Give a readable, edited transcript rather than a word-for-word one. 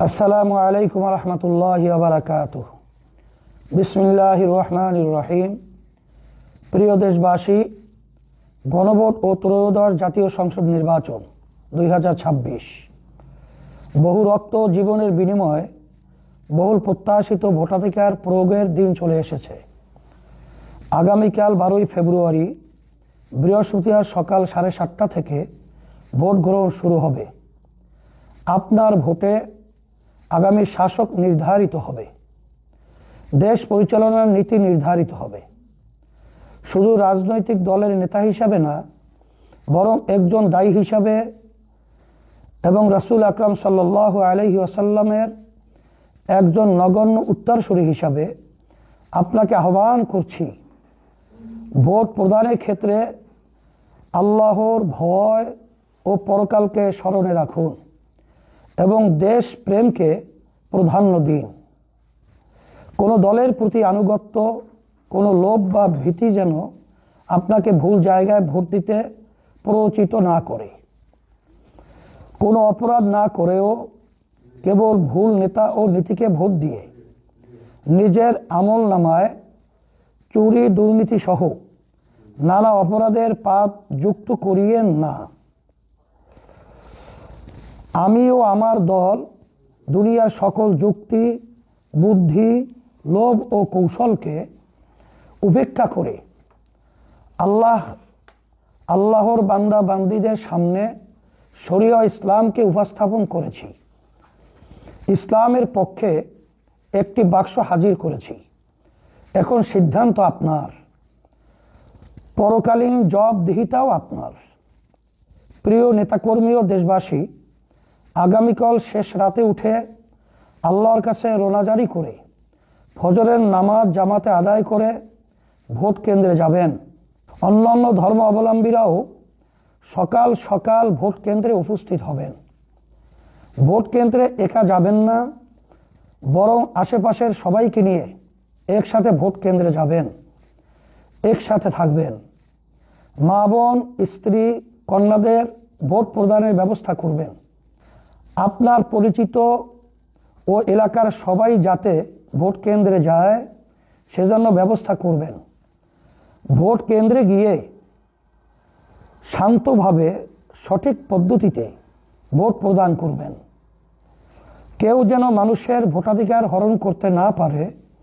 আসসালামু আলাইকুম রহমতুল্লাহি ওয়া বারাকাতুহু। বিসমিল্লাহির রহমানির রহিম। প্রিয় দেশবাসী, গণভোট ও ত্রয়োদশ জাতীয় সংসদ নির্বাচন 2026 বহু রক্ত জীবনের বিনিময়ে বহুল প্রত্যাশিত ভোটাধিকার প্রয়োগের দিন চলে এসেছে। আগামীকাল 12ই ফেব্রুয়ারি বৃহস্পতিবার সকাল 7:30 থেকে ভোট গ্রহণ শুরু হবে। আপনার ভোটে আগামী শাসক নির্ধারিত হবে, দেশ পরিচালনার নীতি নির্ধারিত হবে। শুধু রাজনৈতিক দলের নেতা হিসাবে না, বরং একজন দায়ী হিসাবে এবং রাসূল আকরাম সাল্লাল্লাহু আলাইহি ওয়াসাল্লামের একজন নগণ্য উত্তরসূরি হিসাবে আপনাকে আহ্বান করছি, ভোট প্রদানের ক্ষেত্রে আল্লাহর ভয় ও পরকালকে স্মরণে রাখুন এবং দেশ প্রেমকে প্রাধান্য দিন। কোনো দলের প্রতি আনুগত্য, কোনো লোভ বা ভীতি যেন আপনাকে ভুল জায়গায় ভোট দিতে প্ররোচিত না করে। কোনো অপরাধ না করেও কেবল ভুল নেতা ও নীতিকে ভোট দিয়ে নিজের আমল নামায় চুরি, দুর্নীতি সহ নানা অপরাধের পাপ যুক্ত করিয়েন না। আমি ও আমার দল দুনিয়ার সকল যুক্তি, বুদ্ধি, লোভ ও কৌশলকে উপেক্ষা করে আল্লাহর বান্দা বান্দীদের সামনে শরিয়া ইসলামকে উপস্থাপন করেছি। ইসলামের পক্ষে একটি বাক্স হাজির করেছি। এখন সিদ্ধান্ত আপনার, পরকালীন জবাবদিহিতাও আপনার। প্রিয় নেতাকর্মী ও দেশবাসী, আগামীকাল শেষ রাতে উঠে আল্লাহর কাছে রোনাজারি করে ফজরের নামাজ জামাতে আদায় করে ভোট কেন্দ্রে যাবেন। অন্যান্য ধর্ম অবলম্বীরাও সকাল সকাল ভোট কেন্দ্রে উপস্থিত হবেন। ভোট কেন্দ্রে একা যাবেন না, বরং আশেপাশের সবাইকে নিয়ে একসাথে ভোট কেন্দ্রে যাবেন, একসাথে থাকবেন। মা বোন, স্ত্রী, কন্যাদের ভোট প্রদানের ব্যবস্থা করবেন। আপনার পরিচিত ও এলাকার সবাই যাতে ভোট কেন্দ্রে যায় সেজন্য ব্যবস্থা করবেন। ভোট কেন্দ্রে গিয়ে শান্তভাবে সঠিক পদ্ধতিতে ভোট প্রদান করবেন। কেউ যেন মানুষের ভোটাধিকার হরণ করতে না পারে